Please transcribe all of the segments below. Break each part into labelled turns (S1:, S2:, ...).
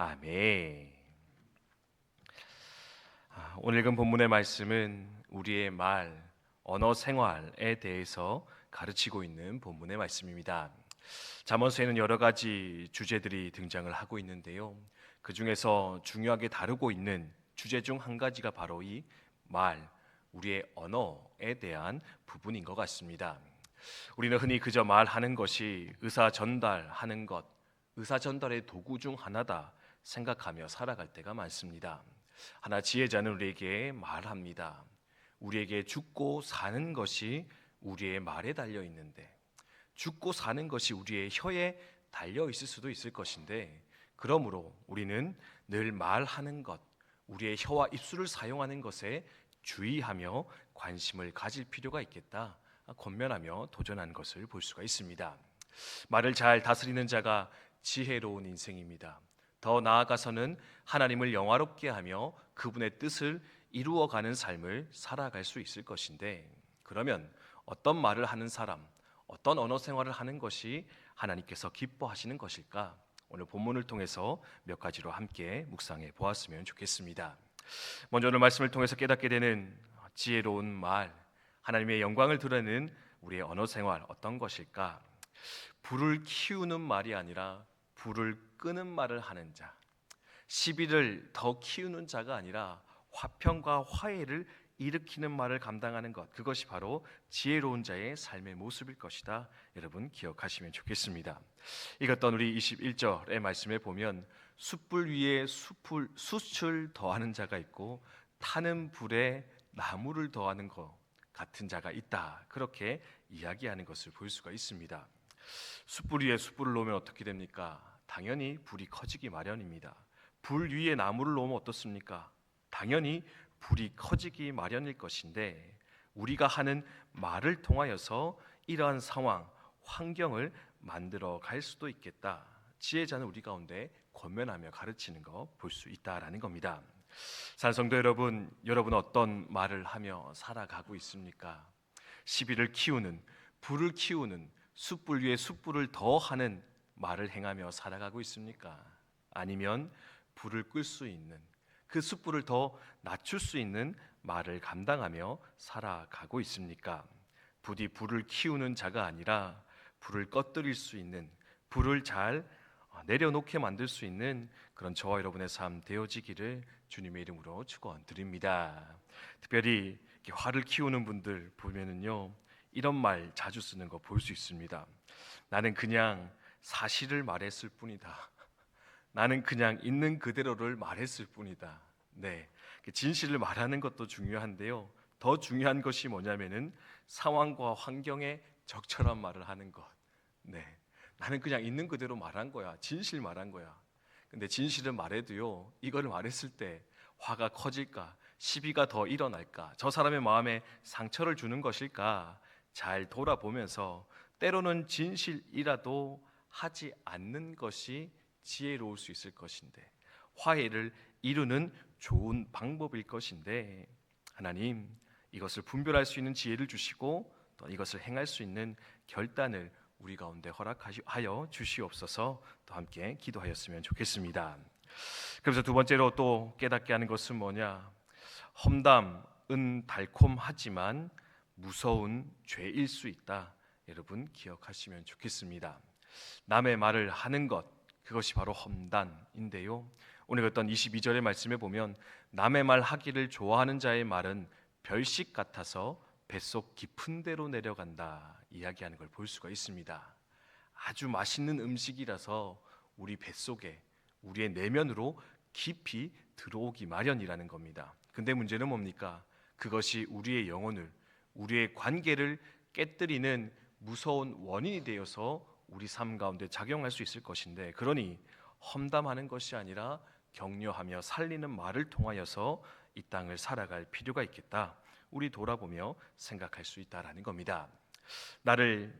S1: 아멘. 오늘 읽은 본문의 말씀은 우리의 말, 언어 생활에 대해서 가르치고 있는 본문의 말씀입니다. 잠언서에는 여러 가지 주제들이 등장을 하고 있는데요. 그 중에서 중요하게 다루고 있는 주제 중 한 가지가 바로 이 말, 우리의 언어에 대한 부분인 것 같습니다. 우리는 흔히 그저 말하는 것이 의사 전달하는 것, 의사 전달의 도구 중 하나다 생각하며 살아갈 때가 많습니다. 하나 지혜자는 우리에게 말합니다. 우리에게 죽고 사는 것이 우리의 말에 달려 있는데, 죽고 사는 것이 우리의 혀에 달려 있을 수도 있을 것인데, 그러므로 우리는 늘 말하는 것, 우리의 혀와 입술을 사용하는 것에 주의하며 관심을 가질 필요가 있겠다 권면하며 도전한 것을 볼 수가 있습니다. 말을 잘 다스리는 자가 지혜로운 인생입니다. 더 나아가서는 하나님을 영화롭게 하며 그분의 뜻을 이루어가는 삶을 살아갈 수 있을 것인데, 그러면 어떤 말을 하는 사람, 어떤 언어 생활을 하는 것이 하나님께서 기뻐하시는 것일까? 오늘 본문을 통해서 몇 가지로 함께 묵상해 보았으면 좋겠습니다. 먼저 오늘 말씀을 통해서 깨닫게 되는 지혜로운 말, 하나님의 영광을 드러내는 우리의 언어 생활 어떤 것일까? 불을 키우는 말이 아니라 불을 끄는 말을 하는 자, 시비를 더 키우는 자가 아니라 화평과 화해를 일으키는 말을 감당하는 것, 그것이 바로 지혜로운 자의 삶의 모습일 것이다. 여러분 기억하시면 좋겠습니다. 읽었던 우리 21절의 말씀에 보면 숯불 위에 숯을 더하는 자가 있고 타는 불에 나무를 더하는 것 같은 자가 있다. 그렇게 이야기하는 것을 볼 수가 있습니다. 숯불 위에 숯불을 놓으면 어떻게 됩니까? 당연히 불이 커지기 마련입니다. 불 위에 나무를 놓으면 어떻습니까? 당연히 불이 커지기 마련일 것인데, 우리가 하는 말을 통하여서 이러한 상황, 환경을 만들어 갈 수도 있겠다. 지혜자는 우리 가운데 권면하며 가르치는 거 볼 수 있다라는 겁니다. 산성도 여러분, 여러분은 어떤 말을 하며 살아가고 있습니까? 시비를 키우는, 불을 키우는, 숯불 위에 숯불을 더하는 말을 행하며 살아가고 있습니까? 아니면 불을 끌 수 있는, 그 숯불을 더 낮출 수 있는 말을 감당하며 살아가고 있습니까? 부디 불을 키우는 자가 아니라 불을 꺼뜨릴 수 있는, 불을 잘 내려놓게 만들 수 있는 그런 저와 여러분의 삶 되어지기를 주님의 이름으로 축원드립니다. 특별히 이렇게 화를 키우는 분들 보면은요, 이런 말 자주 쓰는 거 볼 수 있습니다. 나는 그냥 사실을 말했을 뿐이다. 나는 그냥 있는 그대로를 말했을 뿐이다. 네, 진실을 말하는 것도 중요한데요. 더 중요한 것이 뭐냐면은 상황과 환경에 적절한 말을 하는 것. 네, 나는 그냥 있는 그대로 말한 거야. 진실 말한 거야. 근데 진실은 말해도요, 이거를 말했을 때 화가 커질까? 시비가 더 일어날까? 저 사람의 마음에 상처를 주는 것일까? 잘 돌아보면서 때로는 진실이라도 하지 않는 것이 지혜로울 수 있을 것인데, 화해를 이루는 좋은 방법일 것인데, 하나님 이것을 분별할 수 있는 지혜를 주시고 또 이것을 행할 수 있는 결단을 우리 가운데 허락하여 주시옵소서. 또 함께 기도하였으면 좋겠습니다. 그래서 두 번째로 또 깨닫게 하는 것은 뭐냐? 험담은 달콤하지만 무서운 죄일 수 있다. 여러분 기억하시면 좋겠습니다. 남의 말을 하는 것, 그것이 바로 험담인데요. 오늘 어떤 22절의 말씀에 보면 남의 말 하기를 좋아하는 자의 말은 별식 같아서 뱃속 깊은 데로 내려간다 이야기하는 걸 볼 수가 있습니다. 아주 맛있는 음식이라서 우리 뱃속에, 우리의 내면으로 깊이 들어오기 마련이라는 겁니다. 근데 문제는 뭡니까? 그것이 우리의 영혼을, 우리의 관계를 깨뜨리는 무서운 원인이 되어서 우리 삶 가운데 작용할 수 있을 것인데, 그러니 험담하는 것이 아니라 격려하며 살리는 말을 통하여서 이 땅을 살아갈 필요가 있겠다. 우리 돌아보며 생각할 수 있다라는 겁니다. 나를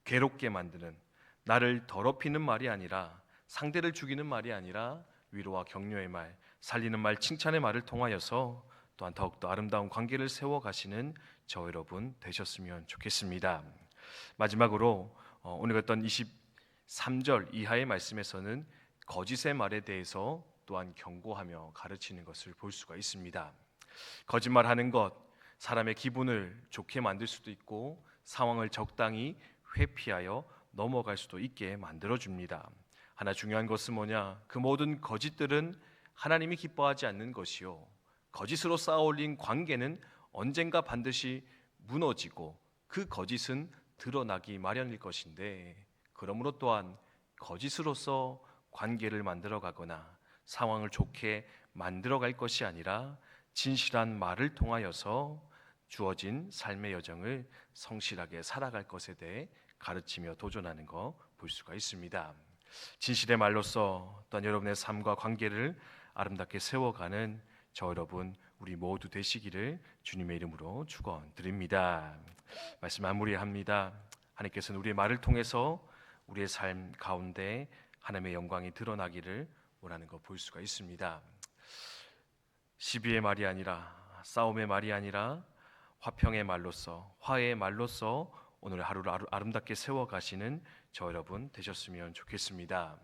S1: 괴롭게 만드는, 나를 더럽히는 말이 아니라, 상대를 죽이는 말이 아니라 위로와 격려의 말, 살리는 말, 칭찬의 말을 통하여서 또한 더욱더 아름다운 관계를 세워가시는 저 여러분 되셨으면 좋겠습니다. 마지막으로 오늘 어떤 23절 이하의 말씀에서는 거짓의 말에 대해서 또한 경고하며 가르치는 것을 볼 수가 있습니다. 거짓말하는 것, 사람의 기분을 좋게 만들 수도 있고 상황을 적당히 회피하여 넘어갈 수도 있게 만들어줍니다. 하나 중요한 것은 뭐냐? 그 모든 거짓들은 하나님이 기뻐하지 않는 것이요, 거짓으로 쌓아올린 관계는 언젠가 반드시 무너지고 그 거짓은 드러나기 마련일 것인데, 그러므로 또한 거짓으로서 관계를 만들어가거나 상황을 좋게 만들어갈 것이 아니라 진실한 말을 통하여서 주어진 삶의 여정을 성실하게 살아갈 것에 대해 가르치며 도전하는 거 볼 수가 있습니다. 진실의 말로써 또한 여러분의 삶과 관계를 아름답게 세워가는 저 여러분 우리 모두 되시기를 주님의 이름으로 축원드립니다. 말씀 마무리합니다. 하나님께서는 우리의 말을 통해서 우리의 삶 가운데 하나님의 영광이 드러나기를 원하는 거 볼 수가 있습니다. 시비의 말이 아니라, 싸움의 말이 아니라 화평의 말로써, 화해의 말로써 오늘 하루를 아름답게 세워가시는 저 여러분 되셨으면 좋겠습니다.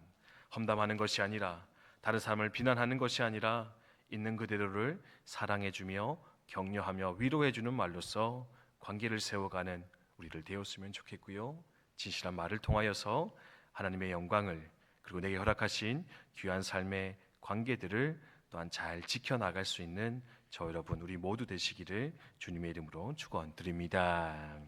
S1: 험담하는 것이 아니라, 다른 사람을 비난하는 것이 아니라 있는 그대로를 사랑해주며 격려하며 위로해주는 말로써 관계를 세워가는 우리를 되었으면 좋겠고요. 진실한 말을 통하여서 하나님의 영광을, 그리고 내게 허락하신 귀한 삶의 관계들을 또한 잘 지켜나갈 수 있는 저 여러분 우리 모두 되시기를 주님의 이름으로 축원드립니다.